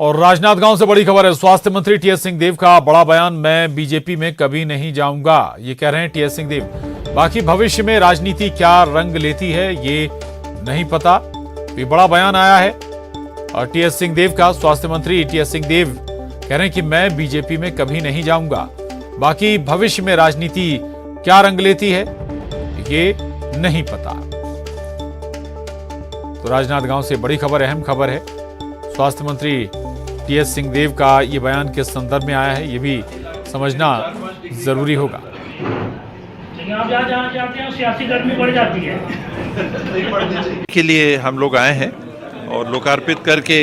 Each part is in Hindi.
और राजनांदगांव से बड़ी खबर है। स्वास्थ्य मंत्री टीएस सिंहदेव का बड़ा बयान, मैं बीजेपी में कभी नहीं जाऊंगा, ये कह रहे हैं टीएस सिंहदेव। बाकी भविष्य में राजनीति क्या रंग लेती है ये नहीं पता। ये बड़ा बयान आया है और टीएस सिंहदेव का। स्वास्थ्य मंत्री टीएस सिंहदेव कह रहे हैं कि मैं बीजेपी में कभी नहीं जाऊंगा, बाकी भविष्य में राजनीति क्या रंग लेती है ये नहीं पता। तो राजनांदगांव से बड़ी खबर, अहम खबर है। स्वास्थ्य मंत्री टीएस सिंहदेव का ये बयान किस संदर्भ में आया है ये भी समझना जरूरी होगा। आप जहाँ जाते हैं सियासी गर्मी बढ़ जाती है। के लिए हम लोग आए हैं और लोकार्पित करके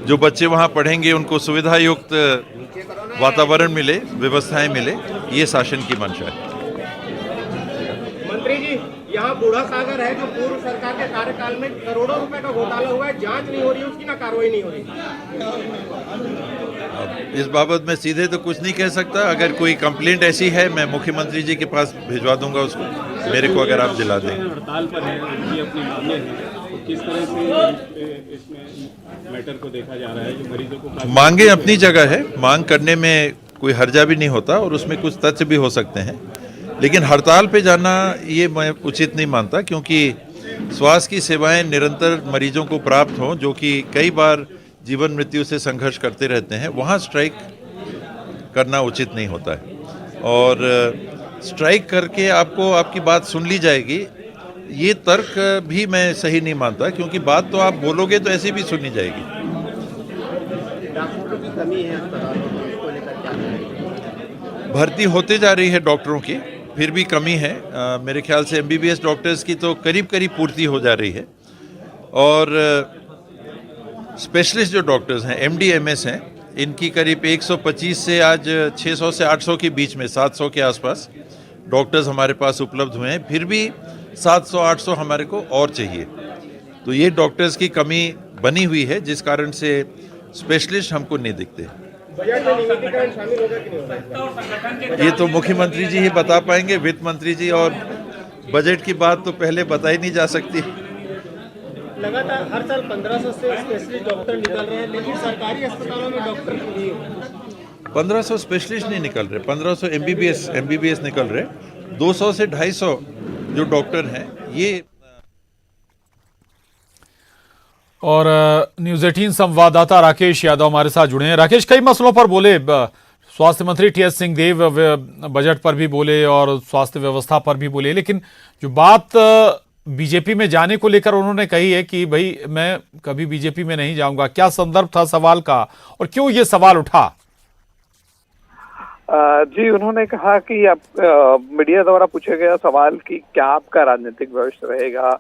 जो बच्चे वहाँ पढ़ेंगे उनको सुविधा युक्त वातावरण मिले, व्यवस्थाएं मिले, ये शासन की मंशा है। मंत्री जी, यहाँ बूढ़ा सागर है जो पूर्व सरकार के कार्यकाल में करोड़ों रुपए का घोटाला हुआ है, जांच नहीं हो रही, उसकी ना कार्रवाई नहीं हो रही। अब इस बाबत मैं सीधे तो कुछ नहीं कह सकता। अगर कोई कंप्लेंट ऐसी है मैं मुख्यमंत्री जी के पास भिजवा दूंगा उसको, मेरे को अगर आप दिला दें। हड़ताल पर है, ये अपने मामले हैं, तो किस तरह से इसमें मैटर को देखा जा रहा है? जो मरीजों को मांगे अपनी जगह है, मांग करने में कोई हर्जा भी नहीं होता और उसमें कुछ तथ्य भी हो सकते हैं, लेकिन हड़ताल पे जाना ये मैं उचित नहीं मानता, क्योंकि स्वास्थ्य की सेवाएं निरंतर मरीजों को प्राप्त हों जो कि कई बार जीवन मृत्यु से संघर्ष करते रहते हैं, वहाँ स्ट्राइक करना उचित नहीं होता है। और स्ट्राइक करके आपको आपकी बात सुन ली जाएगी, ये तर्क भी मैं सही नहीं मानता, क्योंकि बात तो आप बोलोगे तो ऐसे भी सुनी जाएगी। डॉक्टरों की कमी है अस्पतालों में, इसको लेकर क्या करेंगे? भर्ती होते जा रही है डॉक्टरों की, फिर भी कमी है। मेरे ख्याल से एमबीबीएस डॉक्टर्स की तो करीब करीब पूर्ति हो जा रही है, और स्पेशलिस्ट जो डॉक्टर्स हैं, एमडी एमएस हैं, इनकी करीब 125 से आज 600 से 800 के बीच में, 700 के आसपास डॉक्टर्स हमारे पास उपलब्ध हुए हैं। फिर भी 700-800 हमारे को और चाहिए। तो ये डॉक्टर्स की कमी बनी हुई है, जिस कारण से स्पेशलिस्ट हमको नहीं दिखते। बजट में नियमितीकरण शामिल होगा कि नहीं होगा? ये तो मुख्यमंत्री जी ही बता पाएंगे, वित्त मंत्री जी, और बजट की बात तो पहले बताई नहीं जा सकती। लगातार हर साल 1500 से स्पेशलिस्ट डॉक्टर निकल रहे हैं, लेकिन सरकारी अस्पतालों में डॉक्टर नहीं है। 1500 स्पेशलिस्ट नहीं निकल रहे, 1500 एमबीबीएस निकल रहे। 200 से 250 जो डॉक्टर हैं ये। और न्यूज 18 संवाददाता राकेश यादव हमारे साथ जुड़े हैं। राकेश, कई मसलों पर बोले स्वास्थ्य मंत्री टीएस सिंहदेव, बजट पर भी बोले और स्वास्थ्य व्यवस्था पर भी बोले, लेकिन जो बात बीजेपी में जाने को लेकर उन्होंने कही है कि भाई मैं कभी बीजेपी में नहीं जाऊंगा, क्या संदर्भ था सवाल का और क्यों ये सवाल उठा? जी, उन्होंने कहा कि आप मीडिया द्वारा पूछा गया सवाल कि क्या आपका राजनीतिक भविष्य रहेगा,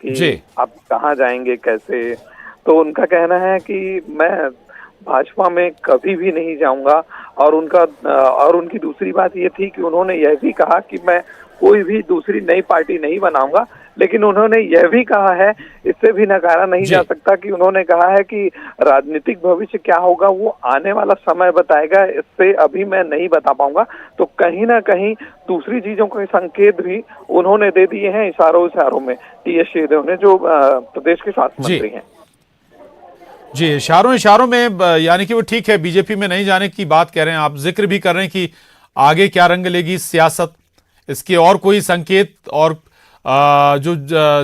कि आप कहाँ जाएंगे, कैसे। तो उनका कहना है कि मैं भाजपा में कभी भी नहीं जाऊंगा, और उनकी दूसरी बात ये थी कि उन्होंने यह भी कहा कि मैं कोई भी दूसरी नई पार्टी नहीं बनाऊंगा, लेकिन उन्होंने यह भी कहा है, इससे भी नकारा नहीं जा सकता, कि उन्होंने कहा है कि राजनीतिक भविष्य क्या होगा वो आने वाला समय बताएगा, इससे अभी मैं नहीं बता पाऊंगा। तो कहीं ना कहीं दूसरी चीजों के संकेत भी उन्होंने दे दिए हैं इशारों में, टीएस सिंहदेव ने, जो प्रदेश के स्वास्थ्य मंत्री हैं। जी, इशारों में, यानी कि वो ठीक है बीजेपी में नहीं जाने की बात कह रहे हैं आप, जिक्र भी कर रहे हैं कि आगे क्या रंग लेगी सियासत, इसके और कोई संकेत? और जो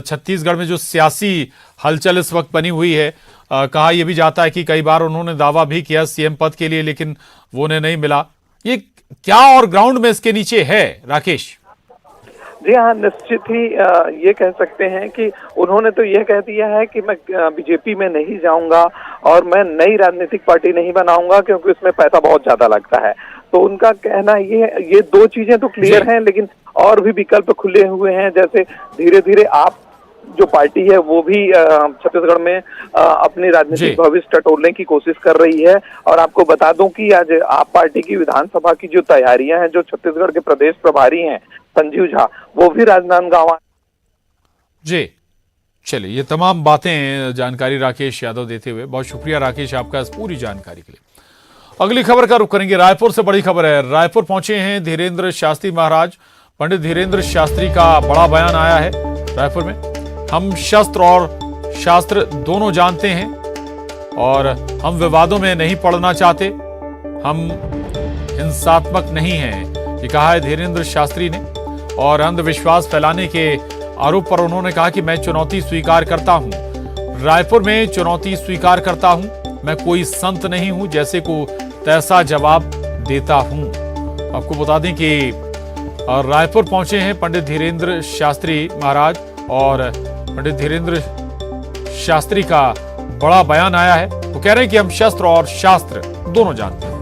छत्तीसगढ़ में जो सियासी हलचल इस वक्त बनी हुई है, कहा यह भी जाता है कि कई बार उन्होंने दावा भी किया सीएम पद के लिए, लेकिन वो उन्हें नहीं मिला। ये क्या और ग्राउंड में इसके नीचे है राकेश? जी हाँ, निश्चित ही ये कह सकते हैं कि उन्होंने तो यह कह दिया है कि मैं बीजेपी में नहीं जाऊंगा और मैं नई राजनीतिक पार्टी नहीं बनाऊंगा, क्योंकि उसमें पैसा बहुत ज्यादा लगता है। तो उनका कहना ये दो चीजें तो क्लियर हैं, लेकिन और भी विकल्प खुले हुए हैं। जैसे धीरे धीरे आप जो पार्टी है वो भी छत्तीसगढ़ में अपनी राजनीतिक भविष्य टटोलने की कोशिश कर रही है। और आपको बता दूं कि आज आप पार्टी की विधानसभा की जो तैयारियां हैं, जो छत्तीसगढ़ के प्रदेश प्रभारी हैं संजीव झा, वो भी राजनांदगांव। जी, चलिए, ये तमाम बातें जानकारी राकेश यादव देते हुए बहुत शुक्रिया राकेश आपका इस पूरी जानकारी के लिए। अगली खबर का रुख करेंगे। रायपुर से बड़ी खबर है। रायपुर पहुंचे हैं धीरेन्द्र शास्त्री महाराज। पंडित धीरेन्द्र शास्त्री का बड़ा बयान आया है रायपुर में। हम शस्त्र और शास्त्र दोनों जानते हैं, और हम विवादों में नहीं पड़ना चाहते, हम हिंसात्मक नहीं हैं, ये कहा है धीरेन्द्र शास्त्री ने। और अंधविश्वास फैलाने के आरोप पर उन्होंने कहा कि मैं चुनौती स्वीकार करता हूं, रायपुर में चुनौती स्वीकार करता हूं, मैं कोई संत नहीं हूं, जैसे को तैसा जवाब देता हूं। आपको बता दें कि रायपुर पहुंचे हैं पंडित धीरेन्द्र शास्त्री महाराज, और पंडित धीरेन्द्र शास्त्री का बड़ा बयान आया है। वो कह रहे हैं कि हम शस्त्र और शास्त्र दोनों जानते हैं।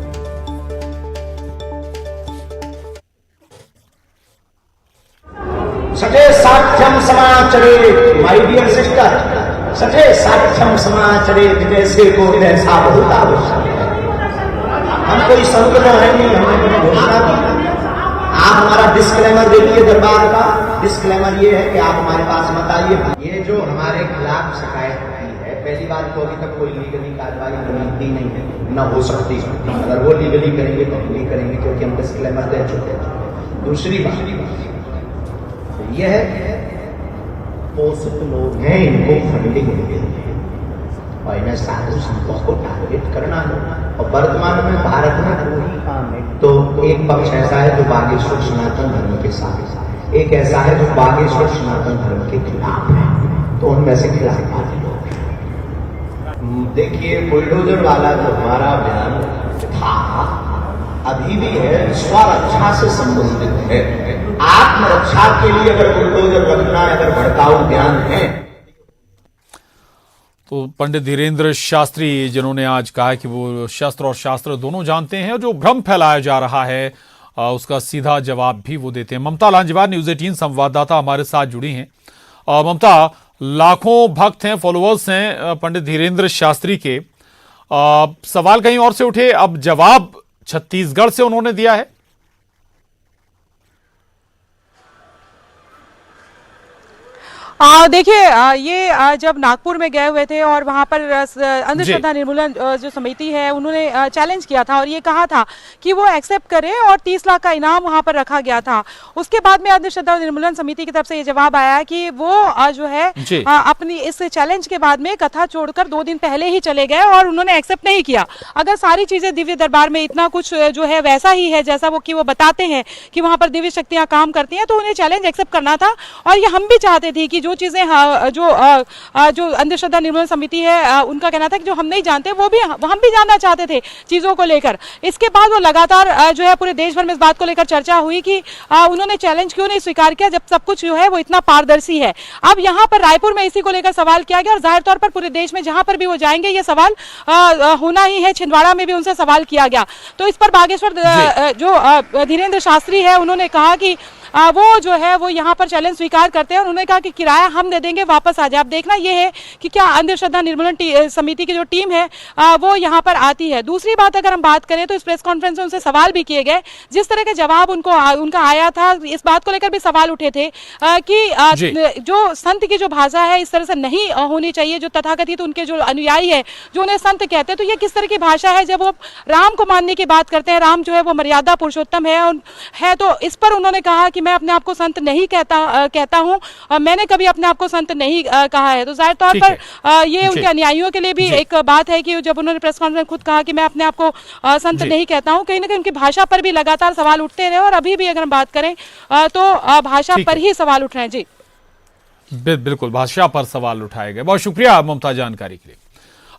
सचे साक्ष्यम समाचरे, माय डियर सिस्टर, सचे साक्ष्यम समाचरे, जैसे को ऐसा बहुत आवश्यक है। हम कोई संत तो है नहीं, हमने कोई घोषणा की। आप हमारा डिस्क्लेमर देखिए दरबार का। डिस्क्लेमर ये है कि आप हमारे पास मत आइए। ये जो हमारे खिलाफ शिकायत की है, पहली बात तो अभी तक कोई लीगली कार्रवाई होती नहीं है, न हो सकती। अगर वो लीगली करेंगे तो हम नहीं करेंगे, क्योंकि हम डिस्क्लेमर दे चुके हैं। दूसरी बात यह है पोषित लोग हैं, इनको फंडिंग मिलती है और इन्हें साधु संतों को टारगेट करना है। और वर्तमान में भारत में तो एक पक्ष ऐसा है जो बागेश्वर सनातन धर्म के साथ है, एक ऐसा है जो बागेश्वर सनातन धर्म के खिलाफ है। तो उनमें से खिलाफ वाले लोग हैं। देखिए, बुलडोजर वाला जो हमारा बयान था, अभी भी है, स्वरक्षा से संबंधित है। आत्मरक्षा के लिए अगर बुलडोजर रखना है, अगर भड़काऊ बयान है। तो पंडित धीरेन्द्र शास्त्री जिन्होंने आज कहा कि वो शस्त्र और शास्त्र दोनों जानते हैं, और जो भ्रम फैलाया जा रहा है उसका सीधा जवाब भी वो देते हैं। ममता लांजवार न्यूज 18 संवाददाता हमारे साथ जुड़ी हैं। ममता, लाखों भक्त हैं, फॉलोअर्स हैं पंडित धीरेन्द्र शास्त्री के। सवाल कहीं और से उठे, अब जवाब छत्तीसगढ़ से उन्होंने दिया है। देखिए, ये जब नागपुर में गए हुए थे और वहां पर अंधश्रद्धा निर्मूलन जो समिति है उन्होंने चैलेंज किया था और ये कहा था कि वो एक्सेप्ट करें, और 30 लाख का इनाम वहां पर रखा गया था। उसके बाद में अंधश्रद्धा निर्मूलन समिति की तरफ से ये जवाब आया कि वो जो है अपनी इस चैलेंज के बाद में कथा छोड़कर 2 दिन पहले ही चले गए और उन्होंने एक्सेप्ट नहीं किया। अगर सारी चीजें दिव्य दरबार में इतना कुछ जो है वैसा ही है जैसा वो बताते हैं कि वहां पर दिव्य शक्तियां काम करती हैं, तो उन्हें चैलेंज एक्सेप्ट करना था। और ये हम भी चाहते थे कि जो चीजें जो अंधश्रद्धा निर्मूलन समिति है उनका कहना था कि जो हम नहीं जानते वो भी हम भी जानना चाहते थे चीजों को लेकर। इसके बाद वो लगातार जो है पूरे देश भर में इस बात को लेकर चर्चा हुई कि उन्होंने चैलेंज क्यों नहीं स्वीकार किया जब सब कुछ जो है वो इतना पारदर्शी है। अब यहाँ पर रायपुर में इसी को लेकर सवाल किया गया और जाहिर तौर पर पूरे देश में जहां पर भी वो जाएंगे ये सवाल होना ही है। छिंदवाड़ा में भी उनसे सवाल किया गया, तो इस पर बागेश्वर जो धीरेन्द्र शास्त्री है उन्होंने कहा कि वो जो है वो यहाँ पर चैलेंज स्वीकार करते हैं और उन्होंने कहा कि किराया हम दे देंगे, वापस आ जाए। अब देखना ये है कि क्या अंधश्रद्धा निर्मूलन समिति की जो टीम है वो यहाँ पर आती है। दूसरी बात अगर हम बात करें तो इस प्रेस कॉन्फ्रेंस में उनसे सवाल भी किए गए, जिस तरह के जवाब उनका आया था इस बात को लेकर भी सवाल उठे थे कि जो संत की जो भाषा है इस तरह से नहीं होनी चाहिए। जो तथाकथित उनके जो अनुयायी है जो उन्हें संत कहते हैं, तो ये किस तरह की भाषा है जब वो राम को मानने की बात करते हैं। राम जो है वो मर्यादा पुरुषोत्तम है, तो इस पर उन्होंने कहा कि मैं अपने आप को संत नहीं कहता हूं, मैंने कभी अपने आप को संत नहीं कहा है। तो जाहिर तौर पर ये उनके अनुयायियों के लिए भी एक बात है कि जब उन्होंने प्रेस कॉन्फ्रेंस खुद कहा कि मैं अपने आप को संत नहीं कहता हूं, कहीं ना कहीं उनकी भाषा पर भी लगातार सवाल उठते रहे और अभी भी अगर हम बात करें तो भाषा पर ही सवाल उठ रहे हैं। जी बिल्कुल, भाषा पर सवाल उठाए गए। बहुत शुक्रिया ममता जानकारी के लिए।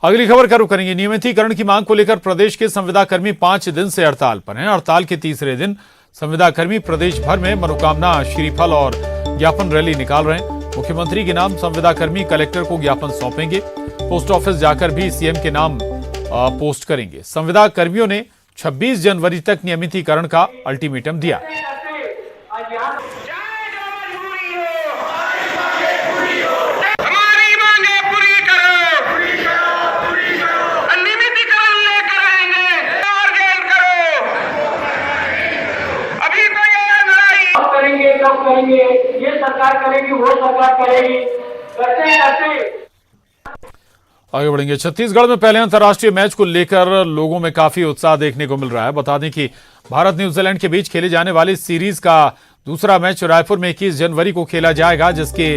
अगली खबर का रुख करेंगे। नियमितीकरण की मांग को लेकर प्रदेश के संविदा कर्मी 5 दिन से हड़ताल पर हैं। हड़ताल के तीसरे दिन संविदा कर्मी प्रदेश भर में मनोकामना, श्रीफल और ज्ञापन रैली निकाल रहे हैं। मुख्यमंत्री के नाम संविदा कर्मी कलेक्टर को ज्ञापन सौंपेंगे। पोस्ट ऑफिस जाकर भी सीएम के नाम पोस्ट करेंगे। संविदा कर्मियों ने 26 जनवरी तक नियमितीकरण का अल्टीमेटम दिया। करेंगे, ये सरकार करेगी, वो सरकार करेगी, करते आगे बढ़ेंगे। छत्तीसगढ़ में पहले अंतर्राष्ट्रीय मैच को लेकर लोगों में काफी उत्साह देखने को मिल रहा है। बता दें कि भारत न्यूजीलैंड के बीच खेले जाने वाली सीरीज का दूसरा मैच रायपुर में 21 जनवरी को खेला जाएगा, जिसके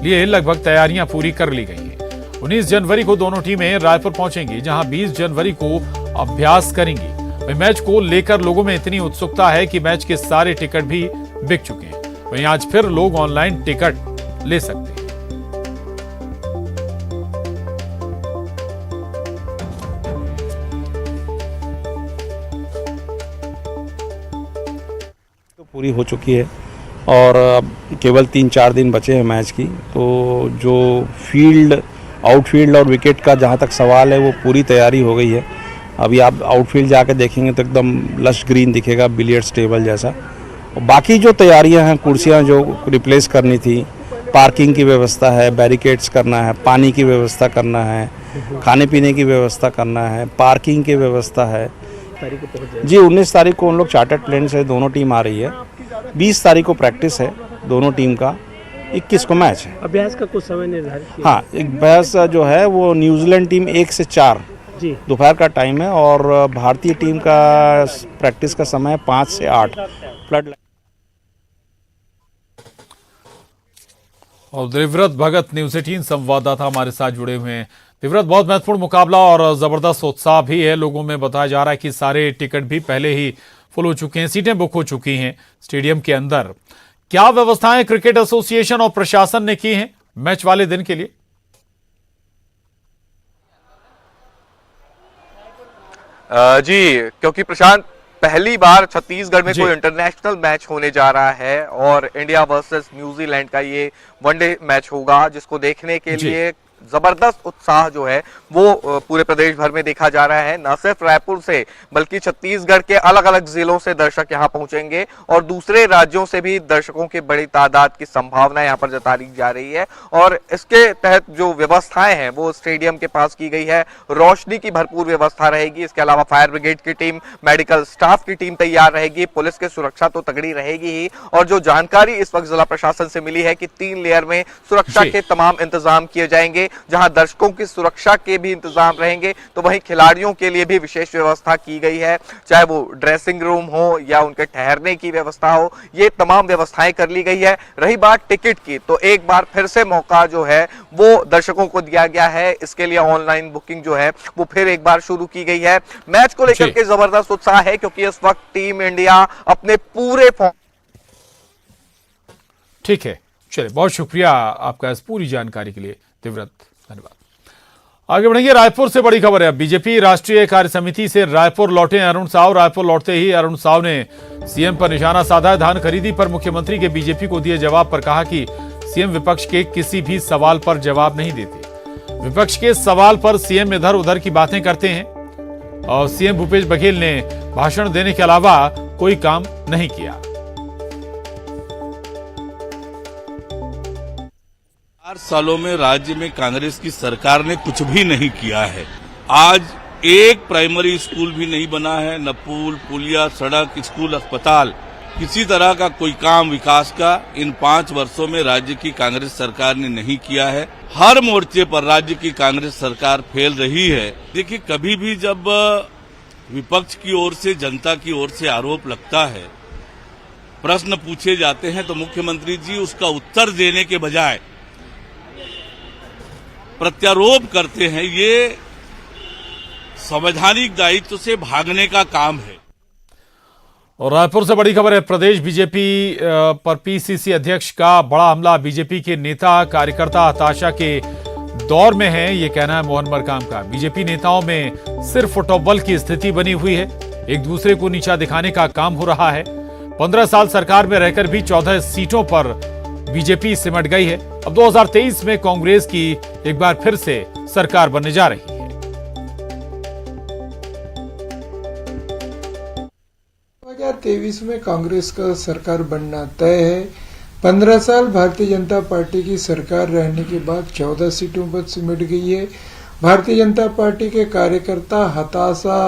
लिए लगभग तैयारियां पूरी कर ली गई हैं। 19 जनवरी को दोनों टीमें रायपुर पहुंचेंगी, जहां 20 जनवरी को अभ्यास करेंगी। वहीं मैच को लेकर लोगों में इतनी उत्सुकता है कि मैच के सारे टिकट भी बिक चुके हैं। वहीं आज फिर लोग ऑनलाइन टिकट ले सकते हैं। पूरी हो चुकी है और अब केवल 3-4 दिन बचे हैं मैच की। तो जो फील्ड, आउटफील्ड और विकेट का जहां तक सवाल है वो पूरी तैयारी हो गई है। अभी आप आउटफील्ड जाके देखेंगे तो एकदम लश ग्रीन दिखेगा, बिलियर्ड्स टेबल जैसा। और बाकी जो तैयारियां हैं, कुर्सियां जो रिप्लेस करनी थी, पार्किंग की व्यवस्था है, बैरिकेड्स करना है, पानी की व्यवस्था करना है, खाने पीने की व्यवस्था करना है, पार्किंग की व्यवस्था है। जी 19 तारीख को उन लोग चार्टर्ड प्लेन से दोनों टीम आ रही है। 20 तारीख को प्रैक्टिस है दोनों टीम का। 21 को मैच है। अभ्यास का कुछ समय निर्धारित किया? हाँ, एक अभ्यास जो है वो न्यूजीलैंड टीम 1 से 4 दोपहर का टाइम है और भारतीय टीम का प्रैक्टिस का समय 5 से 8 फ्लड। और देवव्रत भगत न्यूज़ 18 संवाददाता हमारे साथ जुड़े हुए हैं। देवव्रत, बहुत महत्वपूर्ण मुकाबला और जबरदस्त उत्साह भी है लोगों में। बताया जा रहा है कि सारे टिकट भी पहले ही फुल हो चुके हैं, सीटें बुक हो चुकी हैं स्टेडियम के अंदर। क्या व्यवस्थाएं क्रिकेट एसोसिएशन और प्रशासन ने की हैं मैच वाले दिन के लिए? जी, क्योंकि प्रशांत पहली बार छत्तीसगढ़ में कोई इंटरनेशनल मैच होने जा रहा है और इंडिया वर्सेस न्यूजीलैंड का ये वनडे मैच होगा, जिसको देखने के लिए जबरदस्त उत्साह जो है वो पूरे प्रदेश भर में देखा जा रहा है। न सिर्फ रायपुर से बल्कि छत्तीसगढ़ के अलग अलग जिलों से दर्शक यहां पहुंचेंगे और दूसरे राज्यों से भी दर्शकों की बड़ी तादाद की संभावना यहां पर जताई जा रही है। और इसके तहत जो व्यवस्थाएं हैं वो स्टेडियम के पास की गई है। रोशनी की भरपूर व्यवस्था रहेगी। इसके अलावा फायर ब्रिगेड की टीम, मेडिकल स्टाफ की टीम तैयार रहेगी। पुलिस की सुरक्षा तो तगड़ी रहेगी ही। और जो जानकारी इस वक्त जिला प्रशासन से मिली है कि 3 लेयर में सुरक्षा के तमाम इंतजाम किए जाएंगे, जहां दर्शकों की सुरक्षा के भी इंतजाम रहेंगे, तो वहीं खिलाड़ियों के लिए भी विशेष व्यवस्था की गई है। चाहे वो ड्रेसिंग रूम हो या उनके ठहरने की व्यवस्था हो, ये तमाम व्यवस्थाएं कर ली गई है। रही बात टिकट की, तो एक बार फिर से मौका जो है वो दर्शकों को दिया गया है। इसके लिए ऑनलाइन बुकिंग जो है वो फिर एक बार शुरू की गई है। मैच को लेकर के जबरदस्त उत्साह है क्योंकि इस वक्त टीम इंडिया अपने पूरे फॉर्म। ठीक है, चलिए, बहुत शुक्रिया आपका इस पूरी जानकारी के लिए देवव्रत, धन्यवाद। आगे बढ़ेंगे। रायपुर से बड़ी खबर है। बीजेपी राष्ट्रीय कार्य समिति से रायपुर लौटे अरुण साव। रायपुर लौटते ही अरुण साव ने सीएम पर निशाना साधा है। धान खरीदी पर मुख्यमंत्री के बीजेपी को दिए जवाब पर कहा कि सीएम विपक्ष के किसी भी सवाल पर जवाब नहीं देते। विपक्ष के सवाल पर सीएम इधर उधर की बातें करते हैं और सीएम भूपेश बघेल ने भाषण देने के अलावा कोई काम नहीं किया। 4 सालों में राज्य में कांग्रेस की सरकार ने कुछ भी नहीं किया है। आज एक प्राइमरी स्कूल भी नहीं बना है, न पुल, पुलिया, सड़क, स्कूल, अस्पताल, किसी तरह का कोई काम विकास का इन 5 वर्षों में राज्य की कांग्रेस सरकार ने नहीं किया है। हर मोर्चे पर राज्य की कांग्रेस सरकार फेल रही है। देखिए, कभी भी जब विपक्ष की ओर से, जनता की ओर से आरोप लगता है, प्रश्न पूछे जाते हैं, तो मुख्यमंत्री जी उसका उत्तर देने के बजाय प्रत्यारोप करते हैं। ये संवैधानिक दायित्व से भागने का काम है। और रायपुर से बड़ी खबर है। प्रदेश बीजेपी पर पीसीसी अध्यक्ष का बड़ा हमला। बीजेपी के नेता कार्यकर्ता हताशा के दौर में हैं, ये कहना है मोहन मरकाम का। बीजेपी नेताओं में सिर्फ फुटबॉल की स्थिति बनी हुई है। एक दूसरे को नीचा दिखाने का काम हो रहा है। 15 साल सरकार में रहकर भी 14 सीटों पर बीजेपी सिमट गई है। अब 2023 में कांग्रेस की एक बार फिर से सरकार बनने जा रही है। 2023 में कांग्रेस का सरकार बनना तय है। 15 साल भारतीय जनता पार्टी की सरकार रहने के बाद 14 सीटों पर सिमट गई है। भारतीय जनता पार्टी के कार्यकर्ता हताशा,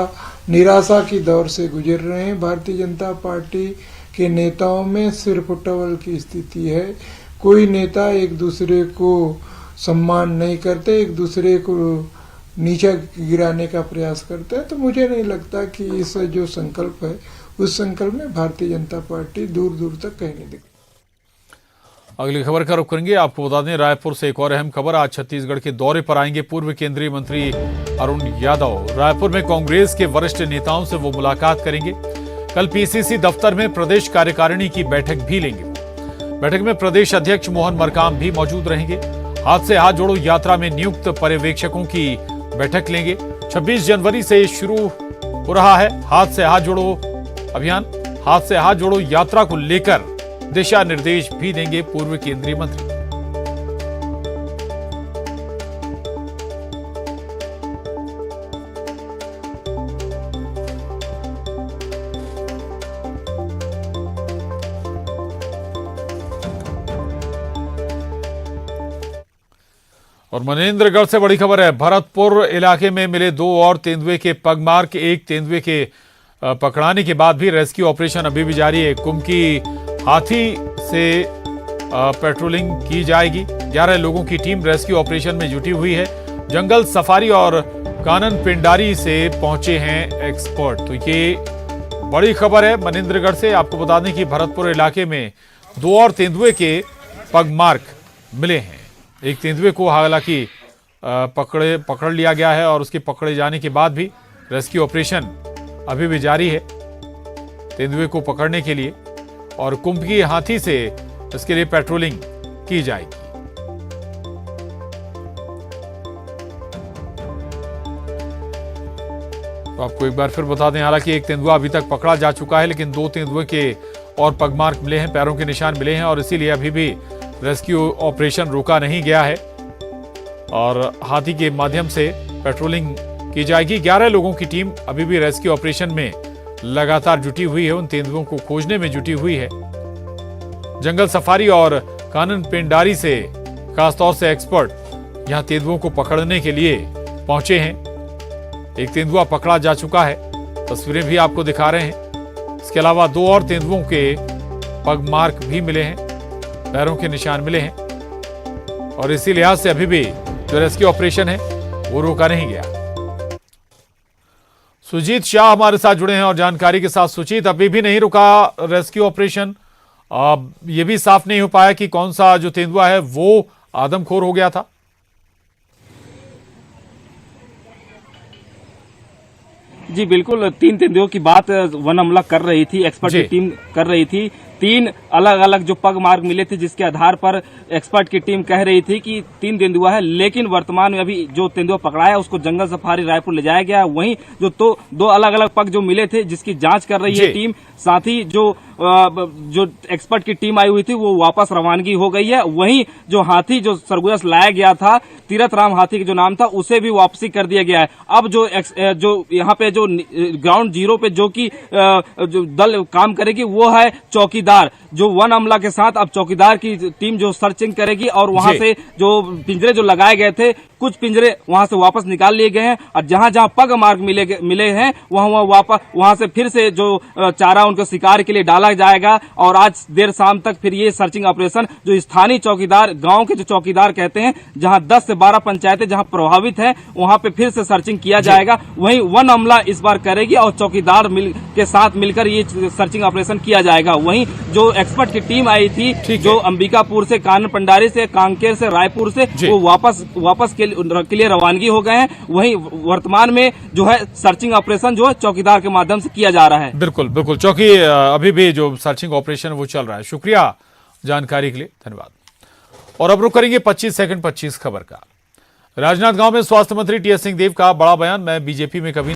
निराशा की दौर से गुजर रहे हैं। भारतीय जनता पार्टी के नेताओं में सिर्फ फुटबॉल की स्थिति है। कोई नेता एक दूसरे को सम्मान नहीं करते, एक दूसरे को नीचा गिराने का प्रयास करते हैं। तो मुझे नहीं लगता कि इस जो संकल्प है, उस संकल्प में भारतीय जनता पार्टी दूर दूर तक कहीं नहीं दिखती। अगली खबर का रुख करेंगे। आपको बता दें, रायपुर से एक और अहम खबर। आज छत्तीसगढ़ के दौरे पर आएंगे पूर्व केंद्रीय मंत्री अरुण यादव। रायपुर में कांग्रेस के वरिष्ठ नेताओं से वो मुलाकात करेंगे। कल पीसीसी दफ्तर में प्रदेश कार्यकारिणी की बैठक भी लेंगे। बैठक में प्रदेश अध्यक्ष मोहन मरकाम भी मौजूद रहेंगे। हाथ से हाथ जोड़ो यात्रा में नियुक्त पर्यवेक्षकों की बैठक लेंगे। 26 जनवरी से शुरू हो रहा है हाथ से हाथ जोड़ो अभियान। हाथ से हाथ जोड़ो यात्रा को लेकर दिशा निर्देश भी देंगे पूर्व केंद्रीय मंत्री। और मनेंद्रगढ़ से बड़ी खबर है। भरतपुर इलाके में मिले 2 और तेंदुए के पगमार्क। एक तेंदुए के पकड़ाने के बाद भी रेस्क्यू ऑपरेशन अभी भी जारी है। कुमकी हाथी से पेट्रोलिंग की जाएगी। 11 लोगों की टीम रेस्क्यू ऑपरेशन में जुटी हुई है। जंगल सफारी और कानन पिंडारी से पहुंचे हैं एक्सपर्ट। तो ये बड़ी खबर है मनेंद्रगढ़ से। आपको बता दें कि भरतपुर इलाके में 2 और तेंदुए के पगमार्क मिले हैं। एक तेंदुए को हालांकि पकड़ लिया गया है और उसके पकड़े जाने के बाद भी रेस्क्यू ऑपरेशन अभी भी जारी है तेंदुए को पकड़ने के लिए। और कुंभकी हाथी से इसके लिए पेट्रोलिंग की जाएगी। तो आपको एक बार फिर बता दें, हालांकि एक तेंदुआ अभी तक पकड़ा जा चुका है, लेकिन 2 तेंदुए के और पगमार्क मिले हैं, पैरों के निशान मिले हैं और इसीलिए अभी भी रेस्क्यू ऑपरेशन रोका नहीं गया है और हाथी के माध्यम से पेट्रोलिंग की जाएगी। 11 लोगों की टीम अभी भी रेस्क्यू ऑपरेशन में लगातार जुटी हुई है, उन तेंदुओं को खोजने में जुटी हुई है। जंगल सफारी और कानन पिंडारी से खासतौर से एक्सपर्ट यहां तेंदुओं को पकड़ने के लिए पहुंचे हैं। एक तेंदुआ पकड़ा जा चुका है, तस्वीरें भी आपको दिखा रहे हैं। इसके अलावा 2 और तेंदुओं के पगमार्क भी मिले हैं, पैरों के निशान मिले हैं और इसी लिहाज से अभी भी जो रेस्क्यू ऑपरेशन है वो रोका नहीं गया। सुजीत शाह हमारे साथ जुड़े हैं और जानकारी के साथ। सुजीत, अभी भी नहीं रुका रेस्क्यू ऑपरेशन। ये भी साफ नहीं हो पाया कि कौन सा जो तेंदुआ है वो आदमखोर हो गया था। जी बिल्कुल, 3 तेंदुओं की बात वन अमला कर रही थी, एक्सपर्ट की टीम कर रही थी। 3 अलग अलग जो पग मार्क मिले थे, जिसके आधार पर एक्सपर्ट की टीम कह रही थी कि 3 तेंदुआ है, लेकिन वर्तमान में अभी जो तेंदुआ पकड़ा है उसको जंगल सफारी रायपुर ले जाया गया। वहीं जो 2 अलग अलग पग जो मिले थे जिसकी जांच कर रही है टीम, साथ ही जो एक्सपर्ट की टीम आई हुई थी वो वापस रवानगी हो गई है। वहीं जो हाथी जो सरगुजा से लाया गया था, तीरथ राम हाथी का जो नाम था, उसे भी वापसी कर दिया गया है। अब जो यहाँ पे जो ग्राउंड जीरो पे जो दल काम करेगी वो है चौकीदार। जो वन अमला के साथ अब चौकीदार की टीम जो सर्चिंग करेगी और वहां से जो पिंजरे जो लगाए गए थे, कुछ पिंजरे वहां से वापस निकाल लिए गए हैं और जहां जहां पग मार्क मिले हैं वहां से फिर से जो चारा उनको शिकार के लिए डाला जाएगा। और आज देर शाम तक फिर ये सर्चिंग ऑपरेशन जो स्थानीय चौकीदार, गांव के जो चौकीदार कहते हैं, जहां 10 से 12 पंचायतें जहां प्रभावित है वहां पे फिर से सर्चिंग किया जाएगा। वहीं वन अमला इस बार करेगी और चौकीदार के साथ मिलकर ये सर्चिंग ऑपरेशन किया जाएगा। वहीं जो एक्सपर्ट की टीम आई थी, जो अंबिकापुर से, कानन पंडारी से, कांकेर से, रायपुर से, वो वापस के लिए रवानगी हो गए हैं। वहीं वर्तमान में जो है सर्चिंग ऑपरेशन जो है चौकीदार के माध्यम से किया जा रहा है। बिल्कुल बिल्कुल, चौकी अभी भी जो सर्चिंग ऑपरेशन वो चल रहा है। शुक्रिया जानकारी के लिए, धन्यवाद। और अब रुक करेंगे 25 सेकंड 25 खबर का। राजनांदगांव में स्वास्थ्य मंत्री टीएस सिंहदेव का बड़ा बयान, मैं बीजेपी में कभी